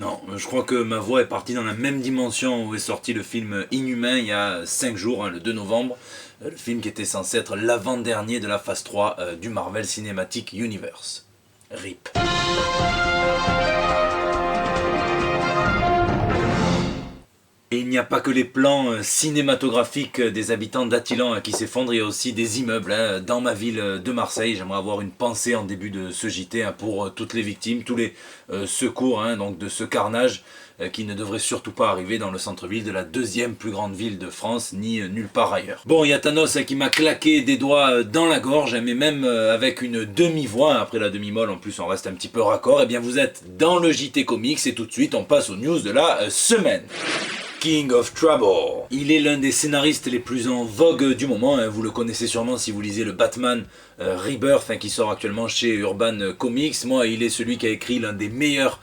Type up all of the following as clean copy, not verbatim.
Non, je crois que ma voix est partie dans la même dimension où est sorti le film Inhumain il y a 5 jours, le 2 novembre. Le film qui était censé être l'avant-dernier de la phase 3 du Marvel Cinematic Universe. RIP. Et il n'y a pas que les plans cinématographiques des habitants d'Attilan qui s'effondrent, il y a aussi des immeubles dans ma ville de Marseille. J'aimerais avoir une pensée en début de ce JT pour toutes les victimes, tous les secours donc de ce carnage qui ne devrait surtout pas arriver dans le centre-ville de la deuxième plus grande ville de France, ni nulle part ailleurs. Bon, il y a Thanos qui m'a claqué des doigts dans la gorge, mais même avec une demi-voix, après la demi-molle en plus on reste un petit peu raccord, et bien vous êtes dans le JT Comics et tout de suite on passe aux news de la semaine. King of Trouble. Il est l'un des scénaristes les plus en vogue du moment, vous le connaissez sûrement si vous lisez le Batman Rebirth qui sort actuellement chez Urban Comics. Moi, il est celui qui a écrit l'un des meilleurs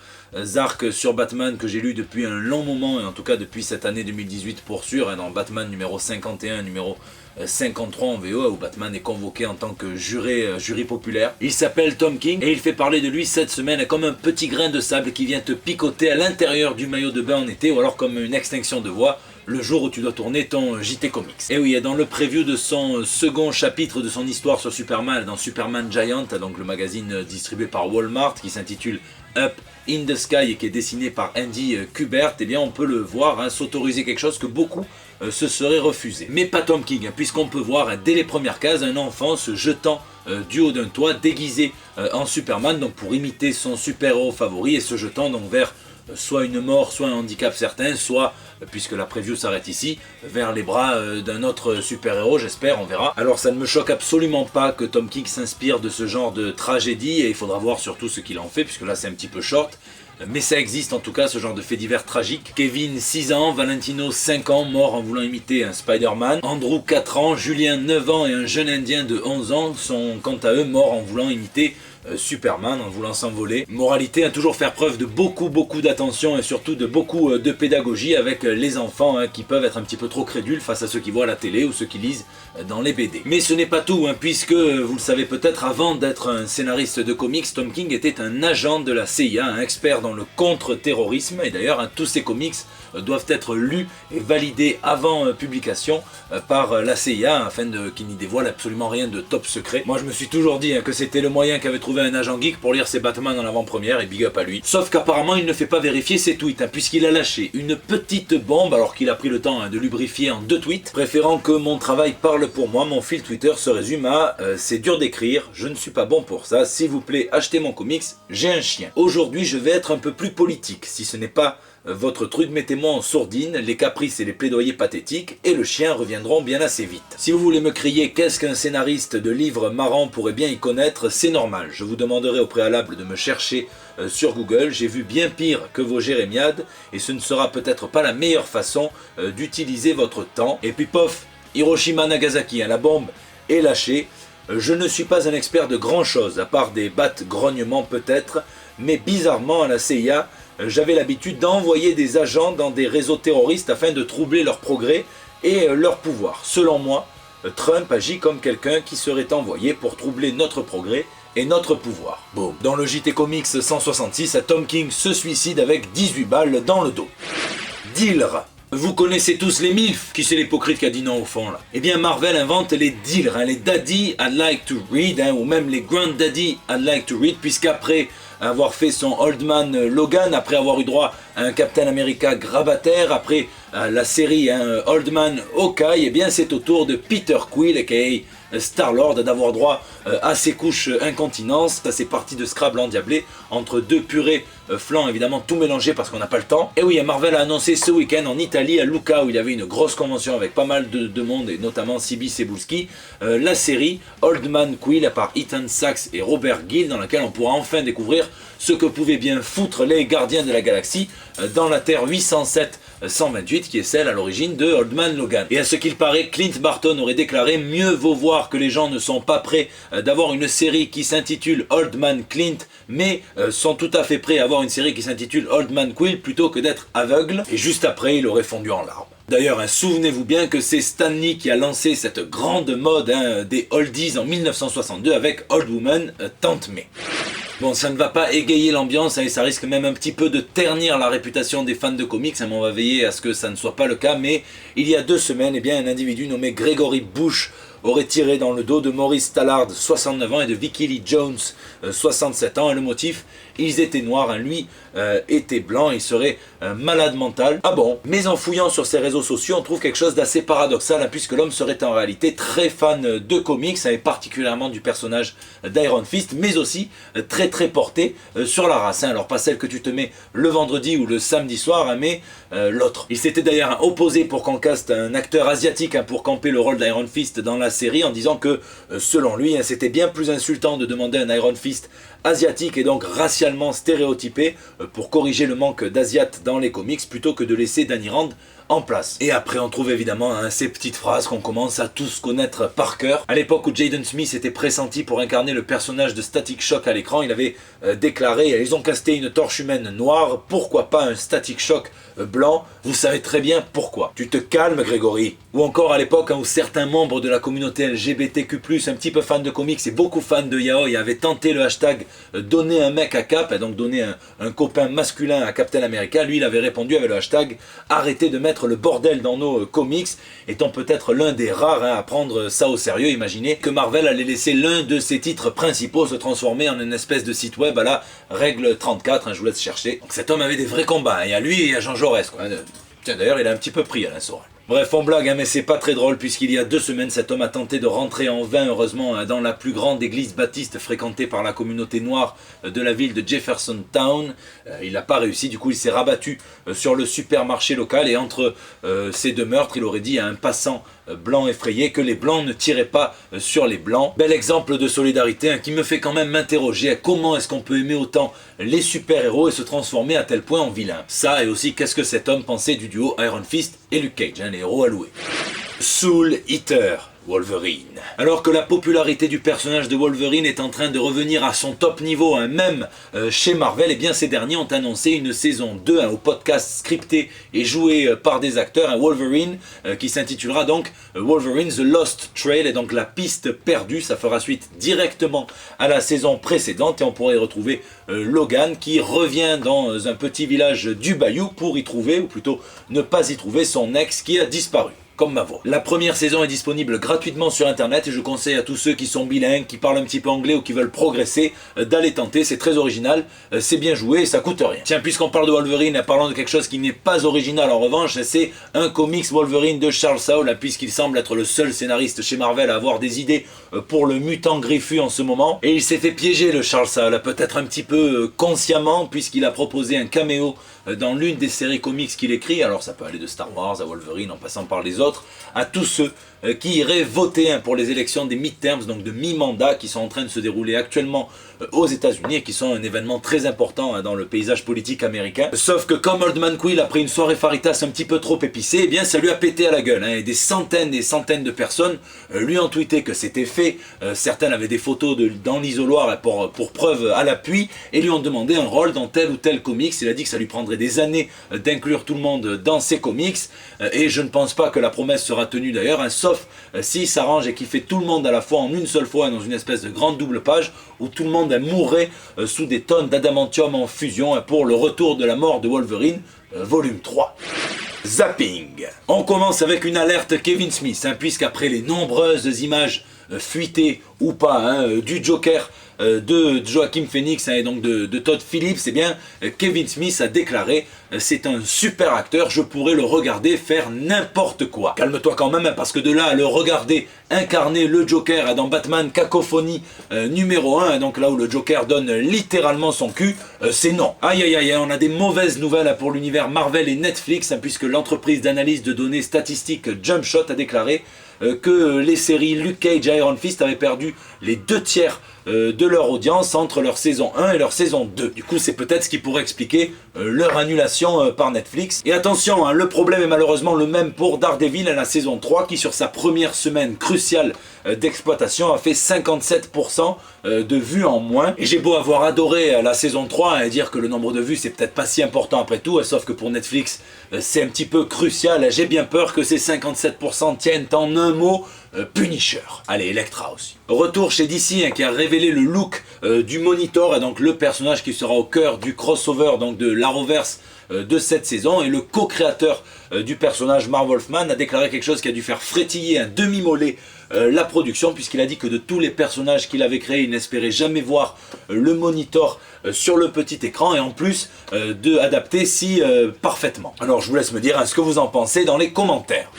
arcs sur Batman que j'ai lu depuis un long moment, et en tout cas depuis cette année 2018 pour sûr, dans Batman numéro 51, numéro 53 en VO, où Batman est convoqué en tant que jury populaire. Il s'appelle Tom King et il fait parler de lui cette semaine comme un petit grain de sable qui vient te picoter à l'intérieur du maillot de bain en été, ou alors comme une extinction de voix le jour où tu dois tourner ton JT Comics. Et oui, dans le preview de son second chapitre de son histoire sur Superman, dans Superman Giant, donc le magazine distribué par Walmart qui s'intitule Up in the Sky et qui est dessiné par Andy Kubert, eh bien on peut le voir s'autoriser quelque chose que beaucoup se seraient refusés. Mais pas Tom King, puisqu'on peut voir dès les premières cases un enfant se jetant du haut d'un toit déguisé en Superman, donc pour imiter son super-héros favori, et se jetant donc vers soit une mort, soit un handicap certain, soit, puisque la preview s'arrête ici, vers les bras d'un autre super-héros, j'espère, on verra. Alors ça ne me choque absolument pas que Tom King s'inspire de ce genre de tragédie, et il faudra voir surtout ce qu'il en fait, puisque là c'est un petit peu short. Mais ça existe en tout cas, ce genre de fait divers tragique. Kevin 6 ans, Valentino 5 ans, mort en voulant imiter un Spider-Man. Andrew 4 ans, Julien 9 ans et un jeune indien de 11 ans sont quant à eux morts en voulant imiter Superman, en voulant s'envoler. Moralité, toujours faire preuve de beaucoup d'attention et surtout de beaucoup de pédagogie avec les enfants qui peuvent être un petit peu trop crédules face à ceux qui voient à la télé ou ceux qui lisent dans les BD. Mais ce n'est pas tout, puisque vous le savez peut-être, avant d'être un scénariste de comics, Tom King était un agent de la CIA, un expert dans le contre-terrorisme, et d'ailleurs tous ces comics doivent être lus et validés avant publication par la CIA afin qu'ils n'y dévoilent absolument rien de top secret. Moi je me suis toujours dit que c'était le moyen qu'avait trouvé un agent geek pour lire ses Batman en avant-première, et big up à lui. Sauf qu'apparemment il ne fait pas vérifier ses tweets, puisqu'il a lâché une petite bombe alors qu'il a pris le temps de lubrifier en 2 tweets, préférant que mon travail parle pour moi. Mon fil Twitter se résume à c'est dur d'écrire, je ne suis pas bon pour ça, s'il vous plaît achetez mon comics, j'ai un chien. Aujourd'hui je vais être un peu plus politique, si ce n'est pas votre truc, mettez-moi en sourdine, les caprices et les plaidoyers pathétiques, et le chien reviendront bien assez vite. Si vous voulez me crier qu'est-ce qu'un scénariste de livres marrants pourrait bien y connaître, c'est normal. Je vous demanderai au préalable de me chercher sur Google, j'ai vu bien pire que vos jérémiades, et ce ne sera peut-être pas la meilleure façon d'utiliser votre temps. Et puis pof, Hiroshima Nagasaki, la bombe est lâchée. Je ne suis pas un expert de grand chose, à part des battes grognements peut-être, mais bizarrement à la CIA, j'avais l'habitude d'envoyer des agents dans des réseaux terroristes afin de troubler leur progrès et leur pouvoir. Selon moi, Trump agit comme quelqu'un qui serait envoyé pour troubler notre progrès et notre pouvoir. Boom. Dans le JT Comics 166, Tom King se suicide avec 18 balles dans le dos. Dealer. Vous connaissez tous les MILF, qui c'est l'hypocrite qui a dit non au fond là. Eh bien Marvel invente les dealers, les daddy I'd like to read, ou même les granddaddy I'd like to read, puisqu'après avoir fait son Old Man Logan, après avoir eu droit à un Captain America grabataire, après la série Old Man Hawkeye, eh bien c'est au tour de Peter Quill, aka Star-Lord, d'avoir droit à ses couches incontinence. Ça c'est parti de Scrabble endiablé, entre 2 purées flancs évidemment tout mélangé parce qu'on n'a pas le temps. Et oui, Marvel a annoncé ce week-end en Italie, à Lucca, où il y avait une grosse convention avec pas mal de monde, et notamment Sibi Cebulski, la série Old Man Quill par Ethan Sachs et Robert Gill, dans laquelle on pourra enfin découvrir ce que pouvaient bien foutre les Gardiens de la Galaxie dans la Terre 807-128, qui est celle à l'origine de Old Man Logan. Et à ce qu'il paraît, Clint Barton aurait déclaré: mieux vaut voir que les gens ne sont pas prêts d'avoir une série qui s'intitule Old Man Clint, mais sont tout à fait prêts à avoir une série qui s'intitule Old Man Quill plutôt que d'être aveugles. Et juste après, il aurait fondu en larmes. D'ailleurs, souvenez-vous bien que c'est Stan Lee qui a lancé cette grande mode des oldies en 1962 avec Old Woman Tante May. Bon, ça ne va pas égayer l'ambiance, hein, et ça risque même un petit peu de ternir la réputation des fans de comics, hein, mais on va veiller à ce que ça ne soit pas le cas. Mais il y a 2 semaines, eh bien, un individu nommé Gregory Bush aurait tiré dans le dos de Maurice Tallard, 69 ans, et de Vicky Lee Jones, 67 ans. Et le motif, ils étaient noirs, hein, lui était blanc, il serait malade mental. Ah bon? Mais en fouillant sur ses réseaux sociaux, on trouve quelque chose d'assez paradoxal, hein, puisque l'homme serait en réalité très fan de comics, hein, et particulièrement du personnage d'Iron Fist, mais aussi très porté sur la race, hein. Alors pas celle que tu te mets le vendredi ou le samedi soir, hein, mais l'autre. Il s'était d'ailleurs opposé pour qu'on caste un acteur asiatique, hein, pour camper le rôle d'Iron Fist dans la série, en disant que selon lui, hein, c'était bien plus insultant de demander un Iron Fist asiatique et donc racialement stéréotypé pour corriger le manque d'asiates dans les comics, plutôt que de laisser Danny Rand en place. Et après on trouve évidemment, hein, ces petites phrases qu'on commence à tous connaître par cœur. À l'époque où Jaden Smith était pressenti pour incarner le personnage de Static Shock à l'écran, il avait déclaré: ils ont casté une torche humaine noire, pourquoi pas un Static Shock blanc? Vous savez très bien pourquoi. Tu te calmes, Grégory. Ou encore à l'époque, hein, où certains membres de la communauté LGBTQ+, un petit peu fans de comics et beaucoup fans de yaoi, avaient tenté le hashtag donner un mec à Cap, et donc donner un copain masculin à Captain America. Lui, il avait répondu avec le hashtag arrêtez de mettre le bordel dans nos comics, étant peut-être l'un des rares, hein, à prendre ça au sérieux. Imaginez que Marvel allait laisser l'un de ses titres principaux se transformer en une espèce de site web à la règle 34, hein, je vous laisse chercher. Donc cet homme avait des vrais combats, hein. Il y a lui et à Jean Jaurès, quoi. Tiens, d'ailleurs, il a un petit peu pris Alain Soral. Bref, on blague, hein, mais c'est pas très drôle, puisqu'il y a 2 semaines, cet homme a tenté de rentrer en vain, heureusement, hein, dans la plus grande église baptiste fréquentée par la communauté noire de la ville de Jeffersontown. Il n'a pas réussi, du coup il s'est rabattu sur le supermarché local, et entre ces 2 meurtres, il aurait dit à un passant blanc effrayé que les blancs ne tiraient pas sur les blancs. Bel exemple de solidarité, hein, qui me fait quand même m'interroger à comment est-ce qu'on peut aimer autant les super-héros et se transformer à tel point en vilain. Ça, et aussi qu'est-ce que cet homme pensait du duo Iron Fist et Luke Cage, hein, les héros alloués. Soul Eater, Wolverine. Alors que la popularité du personnage de Wolverine est en train de revenir à son top niveau, hein, même chez Marvel, et bien ces derniers ont annoncé une saison 2, hein, au podcast scripté et joué par des acteurs, un Wolverine qui s'intitulera donc Wolverine The Lost Trail, et donc la piste perdue. Ça fera suite directement à la saison précédente, et on pourrait y retrouver Logan qui revient dans un petit village du Bayou pour y trouver, ou plutôt ne pas y trouver, son ex qui a disparu. Comme ma voix. La première saison est disponible gratuitement sur internet, et je conseille à tous ceux qui sont bilingues, qui parlent un petit peu anglais ou qui veulent progresser, d'aller tenter. C'est très original, c'est bien joué et ça coûte rien. Tiens, puisqu'on parle de Wolverine, parlons de quelque chose qui n'est pas original en revanche, c'est un comics Wolverine de Charles Soule, puisqu'il semble être le seul scénariste chez Marvel à avoir des idées pour le mutant griffu en ce moment. Et il s'est fait piéger, le Charles Soule, peut-être un petit peu consciemment, puisqu'il a proposé un caméo dans l'une des séries comics qu'il écrit. Alors ça peut aller de Star Wars à Wolverine en passant par les autres, à tous ceux qui iraient voter, hein, pour les élections des midterms, donc de mi-mandat, qui sont en train de se dérouler actuellement aux États-Unis et qui sont un événement très important, hein, dans le paysage politique américain. Sauf que comme Old Man Quill a pris une soirée Faritas un petit peu trop épicée, eh bien ça lui a pété à la gueule, hein, et des centaines de personnes lui ont tweeté que c'était fait. Certaines avaient des photos dans l'isoloir pour preuve à l'appui, et lui ont demandé un rôle dans tel ou tel comics. Il a dit que ça lui prendrait des années d'inclure tout le monde dans ses comics, et je ne pense pas que la promesse sera tenue d'ailleurs, hein, sauf s'il s'arrange et qu'il fait tout le monde à la fois en une seule fois dans une espèce de grande double page où tout le monde mourrait sous des tonnes d'adamantium en fusion, hein, pour le retour de la mort de Wolverine, volume 3. Zapping. On commence avec une alerte Kevin Smith, hein, puisqu'après les nombreuses images fuitées ou pas, hein, du Joker de Joaquin Phoenix, hein, et donc de Todd Phillips, eh bien Kevin Smith a déclaré c'est un super acteur, je pourrais le regarder faire n'importe quoi. Calme-toi quand même, hein, parce que de là à le regarder incarner le Joker dans Batman Cacophonie numéro 1, donc là où le Joker donne littéralement son cul, c'est non. Aïe aïe aïe, on a des mauvaises nouvelles pour l'univers Marvel et Netflix, hein, puisque l'entreprise d'analyse de données statistiques Jumpshot a déclaré que les séries Luke Cage et Iron Fist avaient perdu les 2/3 de leur audience entre leur saison 1 et leur saison 2. Du coup, c'est peut-être ce qui pourrait expliquer leur annulation par Netflix. Et attention, hein, le problème est malheureusement le même pour Daredevil à la saison 3, qui sur sa première semaine cruciale d'exploitation a fait 57% de vues en moins. Et j'ai beau avoir adoré la saison 3 et dire que le nombre de vues c'est peut-être pas si important après tout, sauf que pour Netflix c'est un petit peu crucial. J'ai bien peur que ces 57% tiennent en un mot Punisher. Allez, Elektra aussi. Retour chez DC qui a révélé le look du Monitor, et donc le personnage qui sera au cœur du crossover donc de l'Arrowverse de cette saison, et le co-créateur du personnage, Marv Wolfman, a déclaré quelque chose qui a dû faire frétiller un demi-mollet la production, puisqu'il a dit que de tous les personnages qu'il avait créés, il n'espérait jamais voir le Monitor sur le petit écran, et en plus de adapter si parfaitement. Alors je vous laisse me dire ce que vous en pensez dans les commentaires.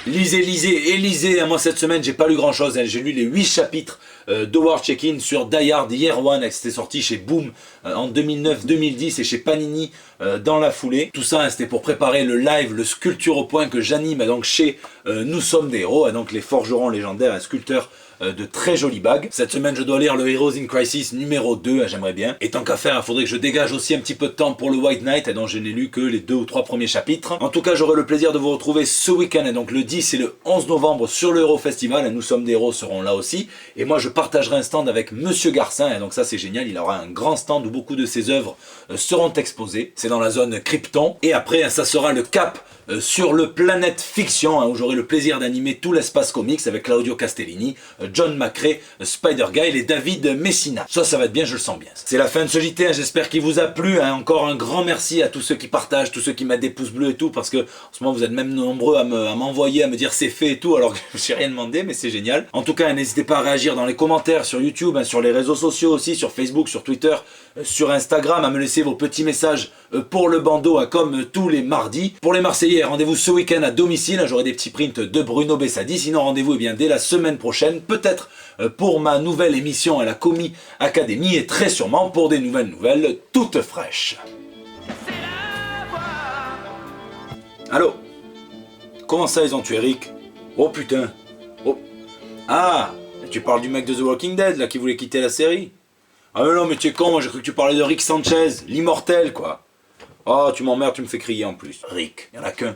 Lisez. Moi cette semaine j'ai pas lu grand chose, j'ai lu les 8 chapitres de War Check-In sur Die Hard Year One, c'était sorti chez Boom en 2009-2010 et chez Panini dans la foulée. Tout ça c'était pour préparer le live, le Sculpture au point que j'anime donc chez Nous Sommes des Héros, donc les forgerons légendaires et sculpteurs de très jolies bagues. Cette semaine je dois lire le Heroes in Crisis numéro 2, j'aimerais bien. Et tant qu'à faire, il faudrait que je dégage aussi un petit peu de temps pour le White Knight, dont je n'ai lu que les 2 ou 3 premiers chapitres. En tout cas, j'aurai le plaisir de vous retrouver ce week-end, donc le 10 et le 11 novembre sur le Hero Festival. Nous Sommes des Héros seront là aussi. Et moi je partagerai un stand avec Monsieur Garcin, et donc ça c'est génial, il aura un grand stand où beaucoup de ses œuvres seront exposées. C'est dans la zone Krypton. Et après, ça sera le cap sur le Planète Fiction, où j'aurai le plaisir d'animer tout l'espace comics avec Claudio Castellini, John McCrea, Spider-Guy et David Messina. Ça va être bien, je le sens bien. C'est la fin de ce JT, j'espère qu'il vous a plu. Encore un grand merci à tous ceux qui partagent, tous ceux qui mettent des pouces bleus et tout, parce que en ce moment vous êtes même nombreux à m'envoyer, à me dire c'est fait et tout, alors que je n'ai rien demandé, mais c'est génial. En tout cas, n'hésitez pas à réagir dans les commentaires sur YouTube, sur les réseaux sociaux aussi, sur Facebook, sur Twitter, sur Instagram, à me laisser vos petits messages pour le bandeau, comme tous les mardis. Pour les Marseillais, rendez-vous ce week-end à domicile, j'aurai des petits prints de Bruno Bessadi. Sinon, rendez-vous dès la semaine prochaine, peut-être pour ma nouvelle émission à la Comi Academy, et très sûrement pour des nouvelles toutes fraîches. Allô? Comment ça, ils ont tué Rick? Oh putain! Oh. Ah! Tu parles du mec de The Walking Dead, là, qui voulait quitter la série? Ah mais non, mais tu es con, moi j'ai cru que tu parlais de Rick Sanchez, l'immortel, quoi. Oh, tu m'emmerdes, tu me fais crier en plus. Rick, il y en a qu'un.